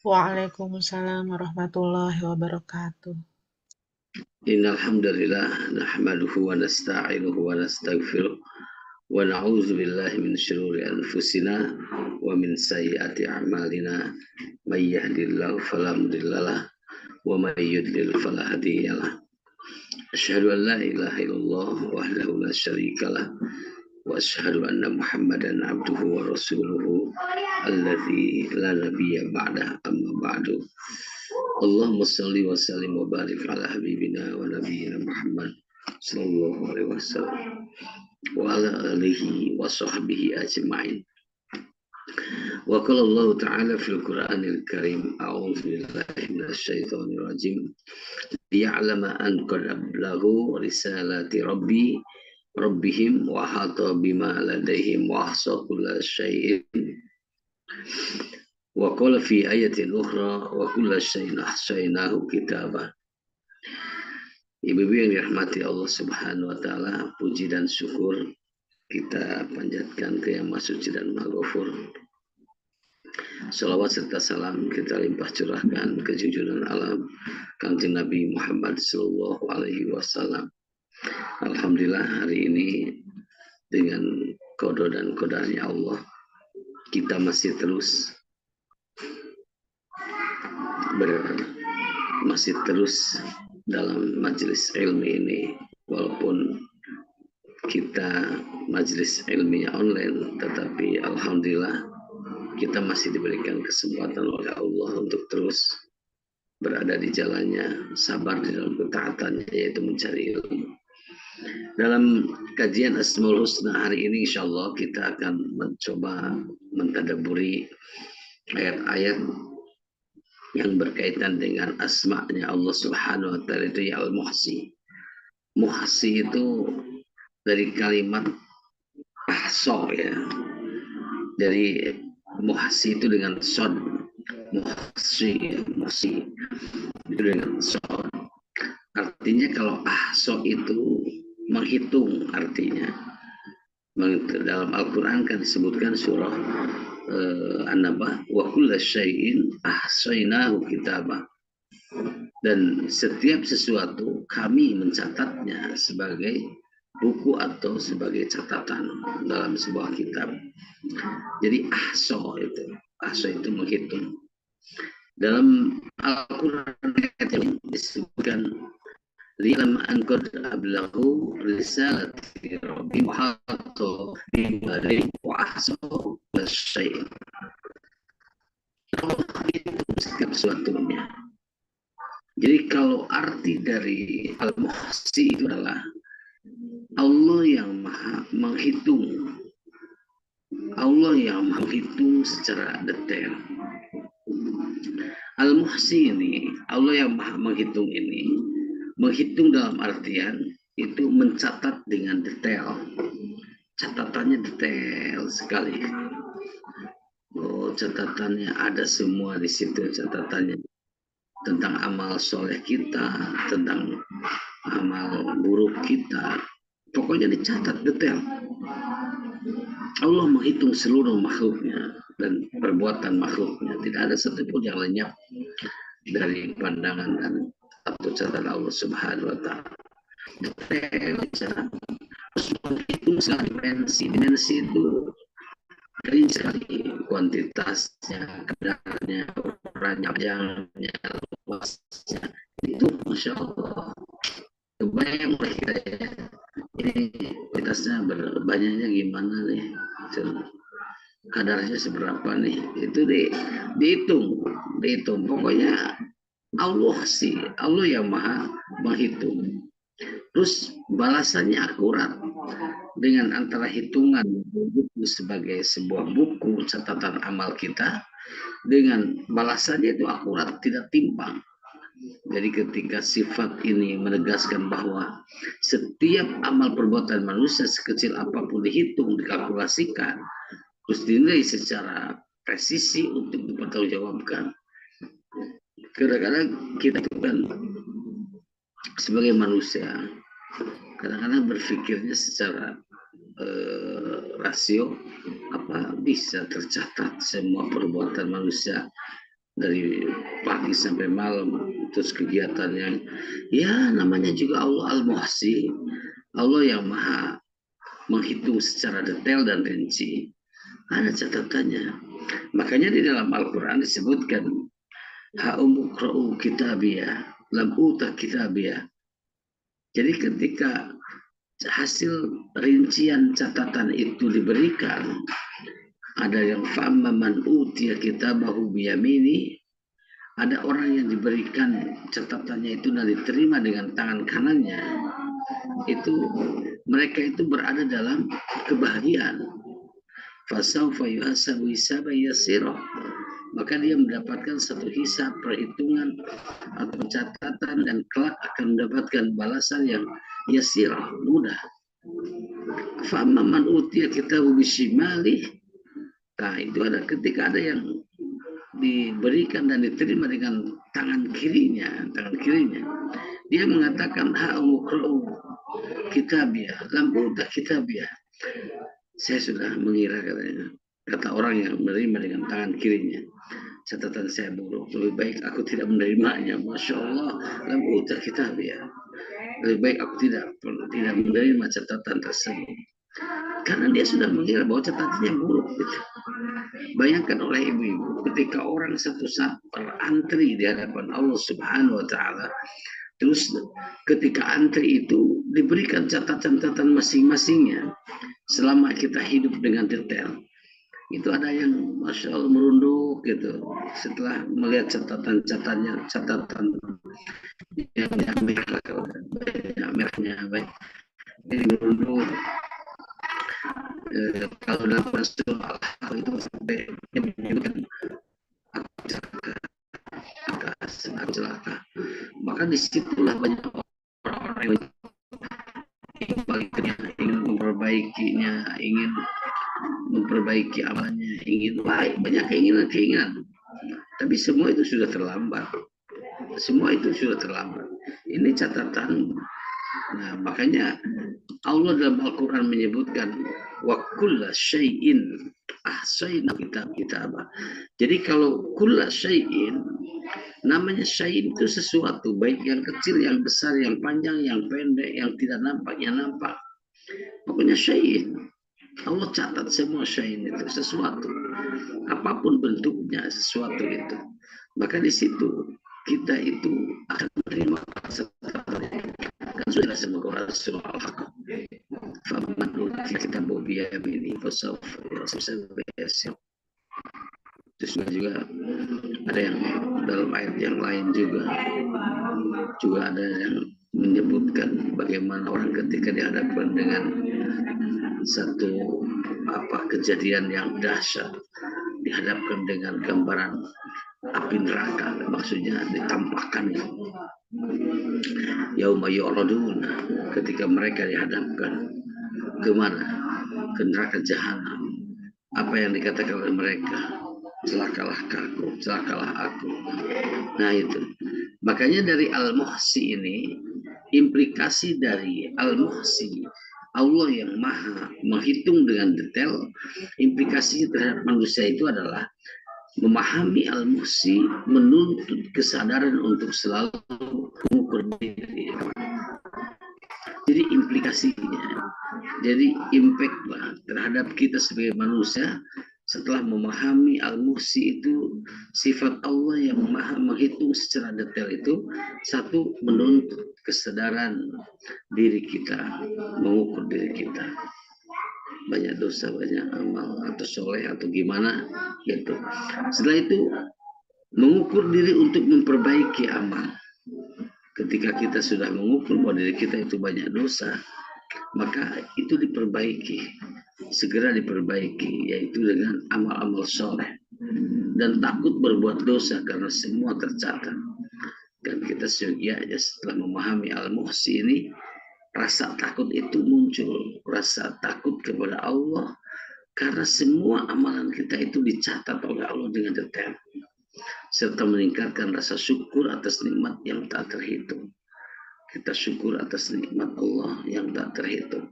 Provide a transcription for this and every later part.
Waalaikumsalam warahmatullahi wabarakatuh. Innal hamdalillah nahmaduhu wa nasta'inuhu wa nastaghfiruh wa na'udzu billahi min shururi anfusina wa min sayyiati a'malina may yahdihillahu fala mudhillalah wa may yudlil fala hadiyalah. Asyhadu an la ilaha illallah wahdahu la syarikalah wa asyhadu anna Muhammadan abduhu wa rasuluhu alladzi la nabiyya ba'dah amma ba'du. Allahumma salli wa sallim wa barik ala habibina wa nabiyyina Muhammad sallallahu alaihi wasallam wa ala alihi wa sahbihi ajma'in. Wa qala Allah ta'ala fil Qur'anil Karim a'udzu billahi minasy syaithanir rajim liya'lama an qad ablaghu risalati rabbihim wa hata bima ladaihim wa ahsa kulla syai'in wa qala fi ayatin ukhra wa kulla syai'in ahsaynahu kitaba. Ibu-ibu yang dirahmati Allah Subhanahu wa taala, puji dan syukur kita panjatkan ke Yang Maha Suci dan Maha Ghafur. Salawat serta salam kita limpah curahkan ke junjungan alam Kanjeng Nabi Muhammad sallallahu alaihi wasallam. Alhamdulillah hari ini dengan qada dan qadarnya Allah kita masih terus dalam majelis ilmi ini, walaupun kita majelis ilmiah online, tetapi alhamdulillah kita masih diberikan kesempatan oleh Allah untuk terus berada di jalannya, sabar di dalam ketaatannya, yaitu mencari ilmu. Dalam kajian Asmaul Husna hari ini insya Allah kita akan mencoba mentadaburi ayat-ayat yang berkaitan dengan asma'nya Allah Subhanahu wa taala, itu ya Al-Muhsi. Muhsi itu dari kalimat ahsa, ya. Dari muhsi itu dengan sod. Muhsi itu dengan sod. Artinya kalau ahsa itu menghitung artinya. Dalam Al-Quran kan disebutkan surah An-Naba wa kulla syai'in ahsaynahu kitaba, dan setiap sesuatu kami mencatatnya sebagai buku atau sebagai catatan dalam sebuah kitab. Jadi ahsa itu menghitung. Dalam Al-Quran disebutkan liya'lama an qad ablaghu risalati rabbihim wa hata bima ladayhim wa ahsa kulla syai'in. Allah itu setiap sesuatunya. Jadi kalau arti dari Al-Muhsi itu adalah Allah yang maha menghitung. Allah yang menghitung secara detail. Al-Muhsi ini, Allah yang maha menghitung ini, menghitung dalam artian itu mencatat dengan detail. Catatannya detail sekali. Oh, catatannya ada semua di situ, catatannya tentang amal soleh kita, tentang amal buruk kita. Pokoknya dicatat detail. Allah menghitung seluruh makhluknya dan perbuatan makhluknya. Tidak ada satupun yang lenyap dari pandangan dan atau catatan Allah Subhanahu wa taala. Detail dicatat. Terus menghitung sekali dimensi itu rinci sekali, kuantitasnya, kadarnya, ranjangnya, luasnya, itu masya Allah. Kebayang oleh kita ya, ini kuantitasnya banyaknya gimana nih, kadarnya seberapa nih, itu dihitung. Pokoknya Allah yang maha menghitung. Terus balasannya akurat dengan antara hitungan buku sebagai sebuah buku catatan amal kita dengan balasannya itu akurat, tidak timpang. Jadi ketika sifat ini menegaskan bahwa setiap amal perbuatan manusia sekecil apapun dihitung, dikalkulasikan, terus dinilai secara presisi untuk dipertanggungjawabkan. Kadang-kadang kita itu kan sebagai manusia kadang-kadang berpikirnya secara rasio, apa bisa tercatat semua perbuatan manusia dari pagi sampai malam, terus kegiatan yang ya namanya juga Allah Al-Muhsi, Allah yang maha menghitung secara detail dan rinci. Ada catatannya. Makanya di dalam Al-Quran disebutkan ha'umukra'u kitabiyah lam uta kitabiyah. Jadi ketika hasil rincian catatan itu diberikan, ada yang fa'amma man utiya kitabahu biyamini, ada orang yang diberikan catatannya itu dan diterima dengan tangan kanannya, itu mereka itu berada dalam kebahagiaan. Fasawfa yuhasabu hisaba yasira, maka dia mendapatkan satu hisab, perhitungan atau catatan, dan kelak akan mendapatkan balasan yang yasirah, mudah. Fa'amma man utiya kitabu bishimali, nah itu ada ketika ada yang diberikan dan diterima dengan tangan kirinya, dia mengatakan ha'umukra'u kitabiyah lam uta kitabiyah, saya sudah mengira, katanya, kata orang yang menerima dengan tangan kirinya, catatan saya buruk, lebih baik aku tidak menerimanya. Masya Allah, lam uta kitabiyah, lebih baik aku tidak menerima catatan tersebut, karena dia sudah mengira bahwa catatannya buruk gitu. Bayangkan oleh ibu-ibu ketika orang satu saat berantri di hadapan Allah Subhanahu wa taala, terus ketika antri itu diberikan catatan-catatan masing-masingnya selama kita hidup dengan detail. Itu ada yang Masya Allah merunduk gitu setelah melihat catatan yang merahnya baik, jadi merunduk. Kalau dalam Rasul itu sampai menyebutkan aku celaka, maka disitulah banyak orang-orang yang ingin memperbaikinya, ingin memperbaiki amalnya, ingin baik, banyak keinginan, tapi semua itu sudah terlambat. Ini catatan. Nah, makanya Allah dalam Al-Quran menyebutkan wa kulla syai'in ahsayna kitabah. Jadi kalau kulla syai'in, namanya syai'in itu sesuatu, baik yang kecil, yang besar, yang panjang, yang pendek, yang tidak nampak, yang nampak. Pokoknya syai'in. Allah catat semua syai'in itu, sesuatu. Apapun bentuknya, sesuatu itu. Maka di situ kita itu akan menerima kan sudah semoga Rasul al-Haq. Faman utiya kitabahu biyaminihi fasawfa yasir. Terus juga ada yang dalam ayat yang lain juga ada yang menyebutkan bagaimana orang ketika dihadapkan dengan satu kejadian yang dahsyat, dihadapkan dengan gambaran api neraka, maksudnya ditampakkan yauma yu'radun, ketika mereka dihadapkan ke mana? Ke neraka jahanam. Apa yang dikatakan oleh mereka? Celakalah aku. Nah itu. Makanya dari Al-Muhsi ini, implikasi dari Al-Muhsi, Allah yang maha menghitung dengan detail, implikasi terhadap manusia itu adalah memahami Al-Muhsi, menuntut kesadaran untuk selalu mengukur diri. Jadi implikasinya, jadi impact lah terhadap kita sebagai manusia setelah memahami Al-Muhsi itu, sifat Allah yang maha menghitung secara detail itu, satu, menuntut kesadaran diri kita, mengukur diri kita. Banyak dosa, banyak amal, atau soleh, atau gimana gitu. Setelah itu mengukur diri untuk memperbaiki amal. Ketika kita sudah mengukur bahwa diri kita itu banyak dosa, maka itu diperbaiki, segera diperbaiki, yaitu dengan amal-amal soleh, dan takut berbuat dosa karena semua tercatat. Dan kita sejujurnya setelah memahami Al-Muhsi ini, rasa takut itu muncul, rasa takut kepada Allah, karena semua amalan kita itu dicatat oleh Allah dengan detail, serta meningkatkan rasa syukur atas nikmat yang tak terhitung. Kita syukur atas nikmat Allah yang tak terhitung.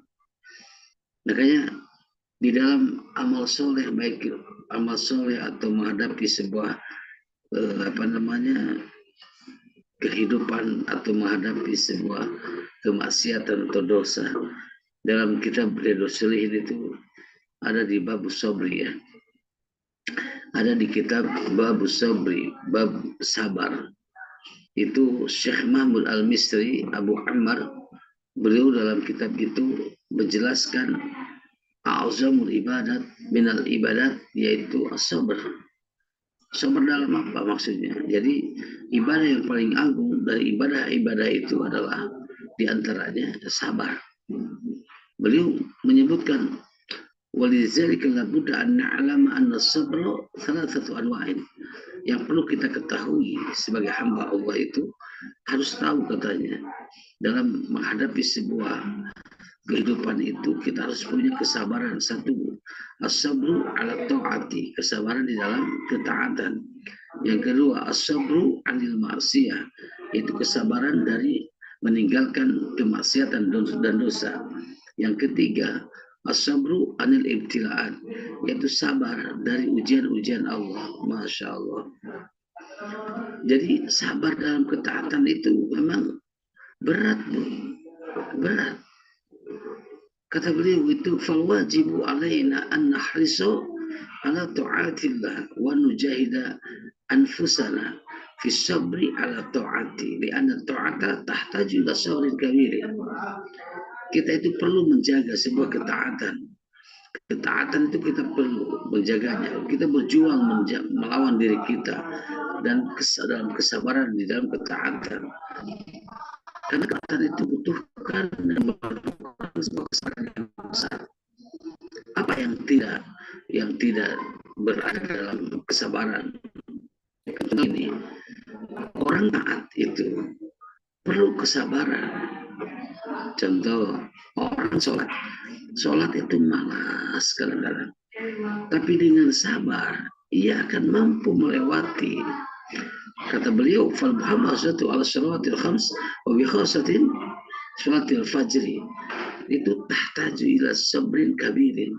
Makanya di dalam amal soleh, baik amal soleh atau menghadapi sebuah kehidupan atau menghadapi sebuah kemaksiatan atau dosa. Dalam kitab Riyadhus Shalihin itu ada di bab sabri ya. Ada di kitab bab sabri, bab sabar. Itu Syekh Mahmud Al-Misri Abu Ammar, beliau dalam kitab itu menjelaskan a'zamul ibadat minal ibadat, yaitu as-sabr. Sabar dalam apa maksudnya? Jadi ibadah yang paling agung dari ibadah-ibadah itu adalah diantaranya sabar. Beliau menyebutkan walidzalika labudda an na'lama anna as-sabra thalathatu anwa'in. Yang perlu kita ketahui sebagai hamba Allah itu harus tahu katanya, dalam menghadapi sebuah kehidupan itu kita harus punya kesabaran. Satu, as-sabru ala ta'ati, kesabaran di dalam ketaatan. Yang kedua, as-sabru anil ma'siyah, yaitu kesabaran dari meninggalkan kemaksiatan dan dosa. Yang ketiga, as-sabru anil ibtilaan, yaitu sabar dari ujian-ujian Allah. Masya Allah. Jadi sabar dalam ketaatan itu memang berat, berat. Kata beliau itu, fal wajibu alaina an nahrisu ala ta'atillah wa nujahida anfusana fi sabri ala ta'ati, lianna ta'ata tahtaju ila sabrin kabirin. Kita itu perlu menjaga sebuah ketaatan. Ketaatan itu kita perlu menjaganya. Kita berjuang melawan diri kita dan dalam kesabaran di dalam ketaatan. Karena ketaatan itu butuhkan dan memerlukan sebuah kesabaran yang besar. Apa yang tidak berada dalam kesabaran? Ini orang taat itu perlu kesabaran. Contoh, orang sholat itu malas kadang-kadang, tapi dengan sabar ia akan mampu melewati. Kata beliau, fal muhammadatu ala salawatil khams wa bi khasatin salatil fajri, itu tahtaju ila sabrin kabirin.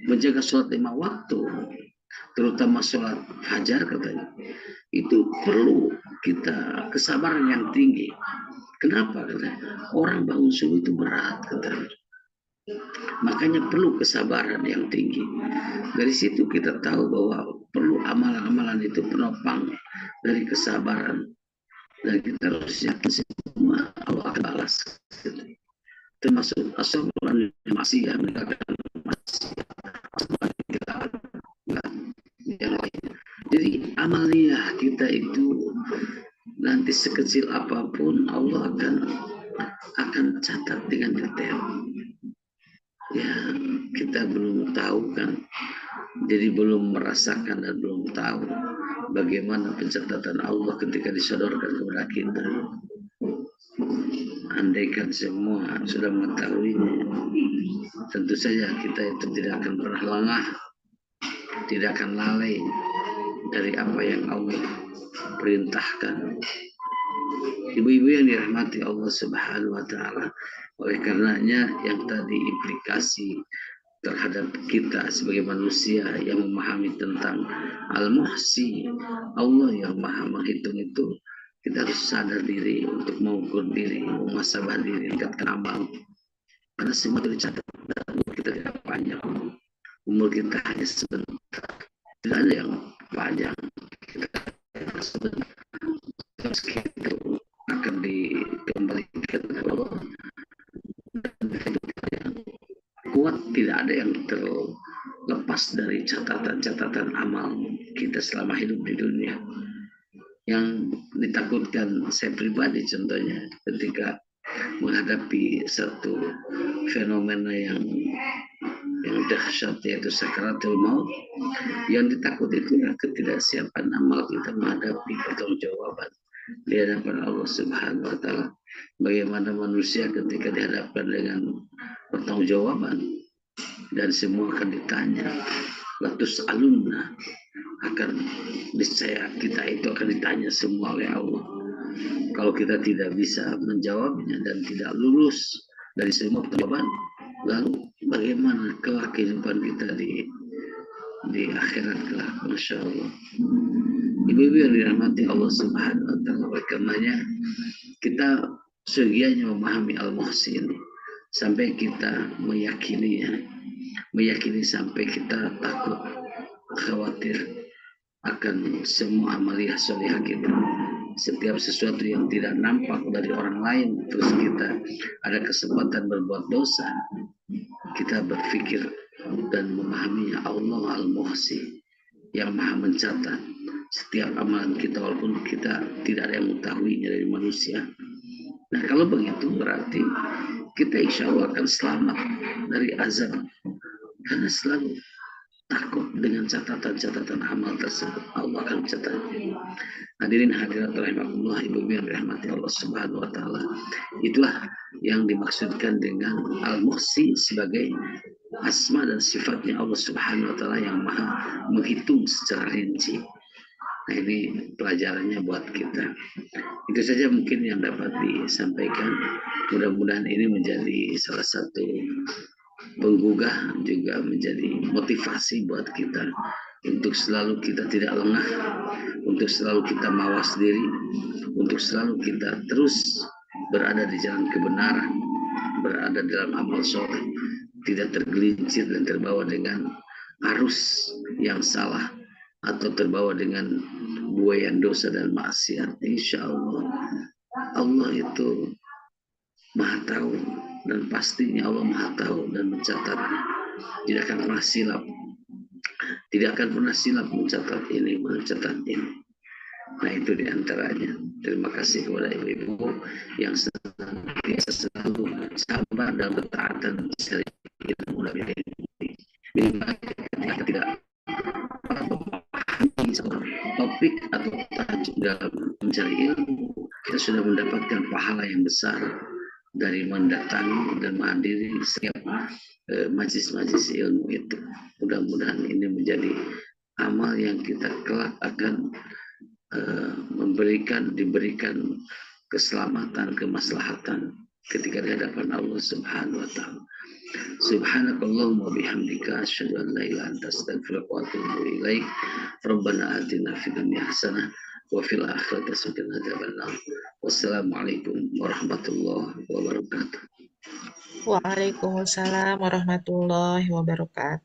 Menjaga sholat 5 waktu, terutama sholat fajar katanya, itu perlu kita kesabaran yang tinggi. Kenapa? Katanya, orang bangun subuh itu berat katanya. Makanya perlu kesabaran yang tinggi. Dari situ kita tahu bahwa perlu amalan-amalan itu penopang dari kesabaran. Dan kita harus yakin semua Allah akan balas. Termasuk as-sabr maksiat, meninggalkan maksiat, kita yang lain. Jadi amaliyah kita itu nanti sekecil apapun Allah akan catat dengan detail. Ya, kita belum tahu kan, jadi belum merasakan dan belum tahu bagaimana pencatatan Allah ketika disodorkan kepada kita. Andaikan semua sudah mengetahuinya, tentu saja kita itu tidak akan pernah lengah, tidak akan lalai dari apa yang Allah perintahkan. Ibu-ibu yang dirahmati Allah Subhanahu wa Ta'ala, oleh karenanya yang tadi implikasi terhadap kita sebagai manusia yang memahami tentang Al-Muhsi, Allah yang maha menghitung itu, kita harus sadar diri untuk mengukur diri, muhasabah diri, meningkatkan amal. Karena semua dicatat dan umur kita tidak panjang. Umur kita hanya sebentar. Tidak ada yang panjang. Kita sebentar. Terus kita akan dikembalikan kepada Allah. Dan yang kuat, tidak ada yang terlepas dari catatan-catatan amal kita selama hidup di dunia. Yang ditakutkan saya pribadi contohnya ketika menghadapi satu fenomena yang dahsyat, yaitu sakaratul maut, yang ditakuti itu ya ketidaksiapan amal kita menghadapi pertanggungjawaban di hadapan Allah Subhanahu wa Ta'ala. Bagaimana manusia ketika dihadapkan dengan pertanggungjawaban dan semua akan ditanya, latus alunna, akan niscaya kita itu akan ditanya semua oleh Allah. Kalau kita tidak bisa menjawabnya dan tidak lulus dari semua jawaban, lalu bagaimana kelak kehidupan kita di akhirat kelak? Masya Allah. Ibu-ibu yang dirahmati Allah Subhanahu wa taala, oleh karenanya kita segianya memahami Al-Muhsin sampai kita meyakininya, meyakini sampai kita takut, khawatir akan semua amaliyah solihah kita. Setiap sesuatu yang tidak nampak dari orang lain, terus kita ada kesempatan berbuat dosa, kita berpikir dan memahaminya Allah Al-Muhsi yang maha mencatat setiap amalan kita walaupun kita tidak ada yang mengetahuinya dari manusia. Nah kalau begitu berarti kita insya Allah akan selamat dari azab karena selalu takut dengan catatan-catatan amal tersebut. Allah akan mencatat. Hadirin hadirat rahimakumullah, ibu yang dirahmati Allah Subhanahu wa taala. Itulah yang dimaksudkan dengan Al-Muhsi sebagai asma dan sifatnya Allah Subhanahu wa taala yang maha menghitung secara rinci. Nah ini pelajarannya buat kita. Itu saja mungkin yang dapat disampaikan. Mudah-mudahan ini menjadi salah satu penggugah, juga menjadi motivasi buat kita untuk selalu kita tidak lengah, untuk selalu kita mawas diri, untuk selalu kita terus berada di jalan kebenaran, berada dalam amal soleh, tidak tergelincir dan terbawa dengan arus yang salah atau terbawa dengan buayan dosa dan maksiat. Insya Allah, Allah itu maha tahu dan pastinya Allah maha tahu dan mencatat, tidak akan pernah silap, tidak akan pernah silap mencatat ini, mencatat ini. Nah itu diantaranya. Terima kasih kepada ibu-ibu yang senantiasa selalu sabar dalam ketaatan mencari ilmu dari ini. Ketika tidak memahami sebuah topik atau tajuk dalam mencari ilmu, kita sudah mendapatkan pahala yang besar dari mendatangi dan menghadiri setiap majlis-majlis ilmu itu. Mudah-mudahan ini menjadi amal yang kita kelak akan diberikan keselamatan, kemaslahatan ketika di hadapan Allah Subhanahu wa taala. Subhanakallahumma bihamdika asyhadu an la ilaha illa anta astaghfiruka wa atubu ilaik. Rabbana atina fid dunya hasanah wa fil akhirati hasanah wa qina adzabannar. Wassalamualaikum warahmatullahi wabarakatuh. Waalaikumsalam warahmatullahi wabarakatuh.